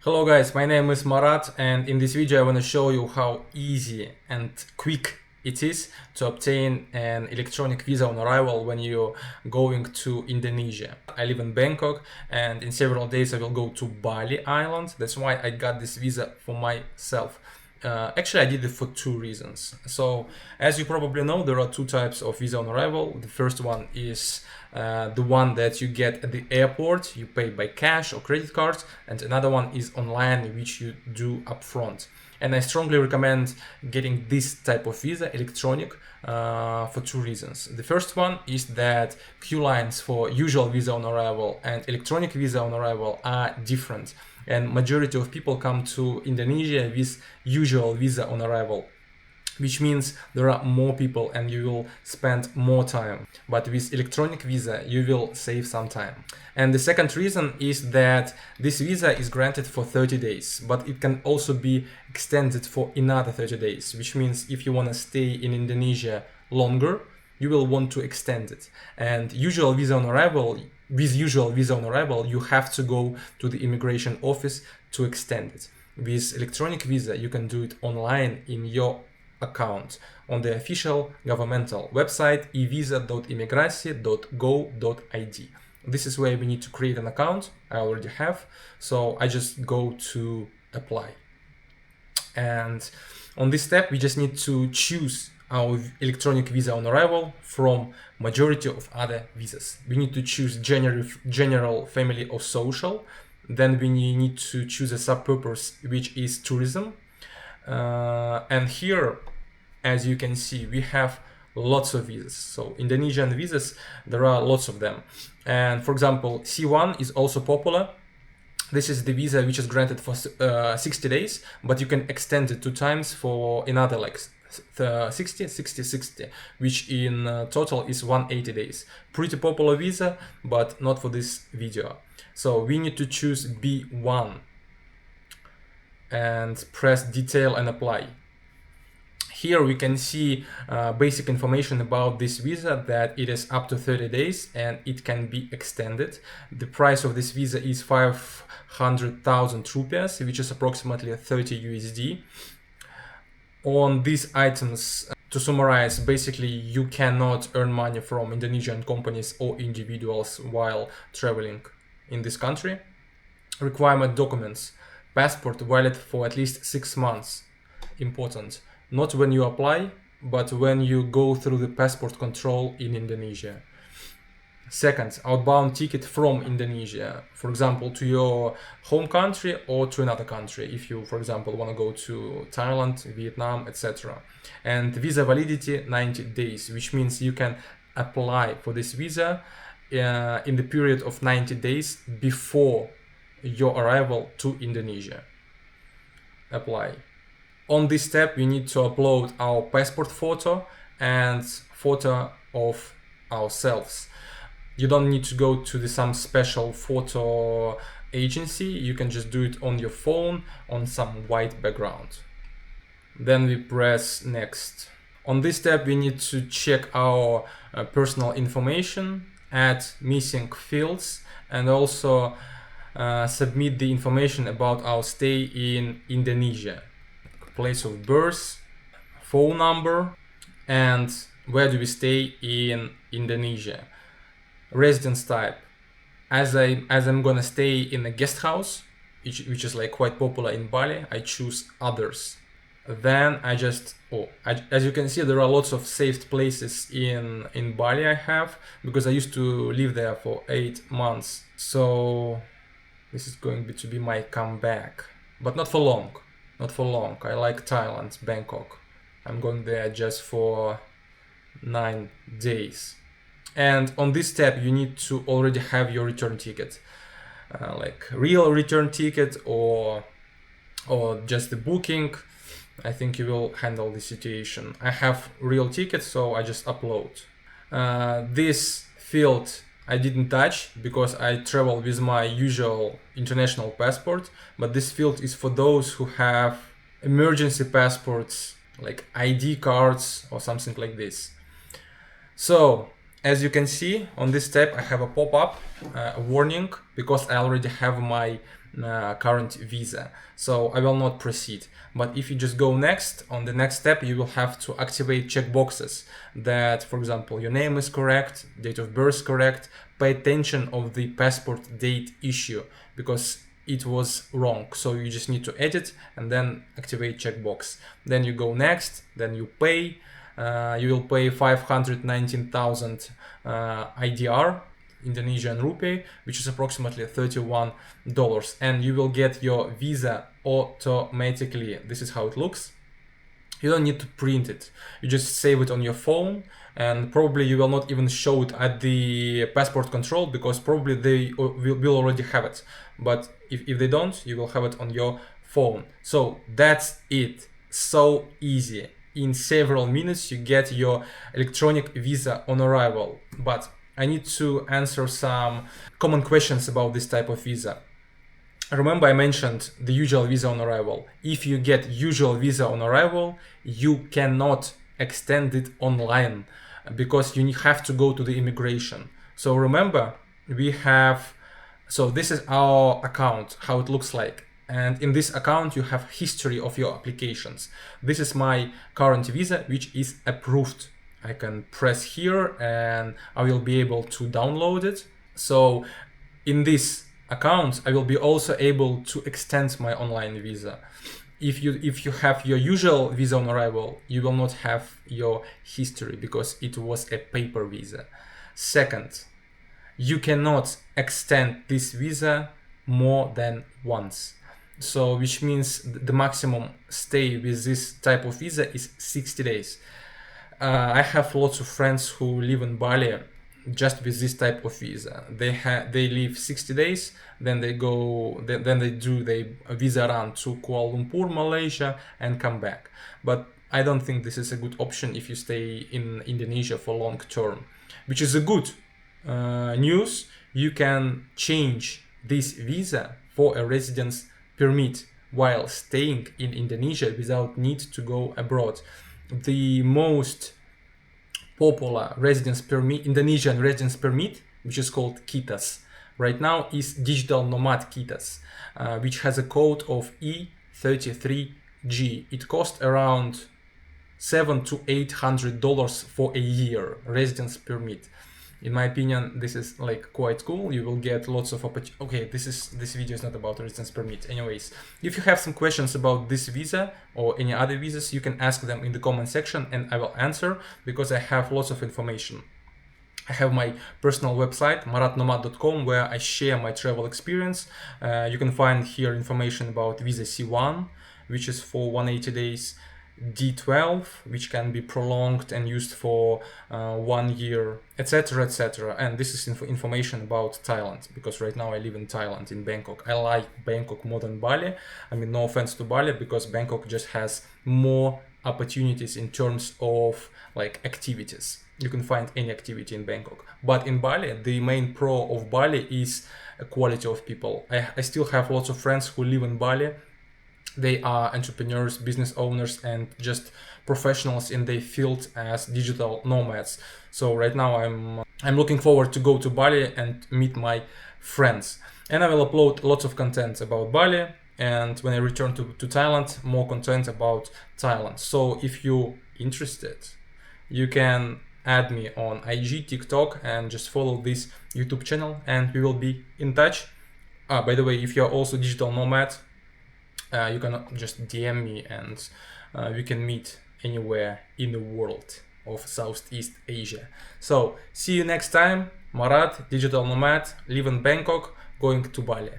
Hello guys, my name is Marat, and in this video I want to show you how easy and quick it is to obtain an electronic visa on arrival when you're going to Indonesia. I live in Bangkok, and in several days I will go to Bali Island. That's why I got this visa for myself. Actually, I did it for two reasons. So, as you probably know, there are two types of visa on arrival. The first one is the one that you get at the airport, you pay by cash or credit cards, and another one is online, which you do upfront. And I strongly recommend getting this type of visa, electronic, for two reasons. The first one is that queue lines for usual visa on arrival and electronic visa on arrival are different, and majority of people come to Indonesia with usual visa on arrival, which means there are more people and you will spend more time. But with electronic visa, you will save some time. And the second reason is that this visa is granted for 30 days, but it can also be extended for another 30 days, which means if you want to stay in Indonesia longer, you will want to extend it. And with usual visa on arrival, you have to go to the immigration office to extend it. With electronic visa, you can do it online in your account on the official governmental website evisa.imigracie.go.id. This is where we need to create an account. I already have, so I just go to apply. And on this step, we just need to choose our electronic visa on arrival from majority of other visas. We need to choose general, family, or social. Then we need to choose a sub-purpose, which is tourism. And here, as you can see, we have lots of visas. So Indonesian visas, there are lots of them. And for example, C1 is also popular. This is the visa which is granted for 60 days, but you can extend it 2 times for another like 60, which in total is 180 days. Pretty popular visa, but not for this video. So we need to choose B1 and press detail and apply. Here we can see basic information about this visa, that it is up to 30 days and it can be extended. The price of this visa is 500,000 rupees, which is approximately 30 USD. On these items, to summarize, basically you cannot earn money from Indonesian companies or individuals while traveling in this country. Requirement documents: passport valid for at least 6 months. Important. Not when you apply, but when you go through the passport control in Indonesia. Second, outbound ticket from Indonesia, for example, to your home country or to another country, if you, for example, want to go to Thailand, Vietnam, etc. And visa validity 90 days, which means you can apply for this visa in the period of 90 days before your arrival to Indonesia. Apply. On this step, we need to upload our passport photo and photo of ourselves. You don't need to go to some special photo agency. You can just do it on your phone on some white background. Then we press next. On this step, we need to check our personal information, add missing fields, and also submit the information about our stay in Indonesia. Place of birth, phone number, and where do we stay in Indonesia. Residence type. As I'm gonna stay in a guest house, which is like quite popular in Bali, I choose others. Then as you can see, there are lots of saved places in Bali I have, because I used to live there for 8 months. So this is going to be my comeback, but not for long. Not for long. I like Thailand, Bangkok. I'm going there just for 9 days. And on this step, you need to already have your return ticket, like real return ticket or just the booking. I think you will handle the situation. I have real ticket, so I just upload. This field I didn't touch because I travel with my usual international passport, but this field is for those who have emergency passports, like ID cards or something like this. So, as you can see, on this step I have a pop-up, a warning, because I already have my current visa, so I will not proceed. But if you just go next, on the next step you will have to activate checkboxes that, for example, your name is correct, date of birth correct, pay attention of the passport date issue because it was wrong, so you just need to edit and then activate checkbox. Then you go next, then you pay. You will pay 519,000 IDR, Indonesian rupee, which is approximately $31, and you will get your visa automatically. This is how it looks. You don't need to print it, you just save it on your phone, and probably you will not even show it at the passport control because probably they will already have it. But if they don't, you will have it on your phone. So that's it, so easy. In several minutes you get your electronic visa on arrival. But I need to answer some common questions about this type of visa. Remember I mentioned the usual visa on arrival. If you get usual visa on arrival, you cannot extend it online because you have to go to the immigration. So remember, so this is our account, how it looks like. And in this account you have history of your applications. This is my current visa, which is approved. I can press here and I will be able to download it. So in this account I will be also able to extend my online visa. If you have your usual visa on arrival, you will not have your history because it was a paper visa. Second, you cannot extend this visa more than once. So which means the maximum stay with this type of visa is 60 days. I have lots of friends who live in Bali just with this type of visa. They live 60 days, then they go, then they do the visa run to Kuala Lumpur, Malaysia, and come back. But I don't think this is a good option if you stay in Indonesia for long term, which is a good news. You can change this visa for a residence permit while staying in Indonesia without need to go abroad. The most popular residence permit, Indonesian residence permit, which is called KITAS, right now is digital nomad KITAS, which has a code of E33G. It costs around $700 to $800 for a year residence permit. In my opinion, this is like quite cool. You will get lots of opportunities. Okay, this video is not about residence permit. Anyways, if you have some questions about this visa or any other visas, you can ask them in the comment section and I will answer because I have lots of information. I have my personal website maratnomad.com where I share my travel experience. You can find here information about visa C1, which is for 180 days, D12, which can be prolonged and used for 1 year, etc, etc. And this is information about Thailand, because right now I live in Thailand, in Bangkok. I like Bangkok more than Bali. I mean, no offense to Bali, because Bangkok just has more opportunities in terms of like activities. You can find any activity in Bangkok. But in Bali, the main pro of Bali is quality of people. I still have lots of friends who live in Bali. They are entrepreneurs, business owners, and just professionals in their field as digital nomads. So right now I'm looking forward to go to Bali and meet my friends. And I will upload lots of content about Bali. And when I return to Thailand, more content about Thailand. So if you're interested, you can add me on IG, TikTok, and just follow this YouTube channel, and we will be in touch. By the way, if you're also digital nomad, you can just DM me and we can meet anywhere in the world of Southeast Asia. So see you next time. Marat, digital nomad, live in Bangkok, going to Bali.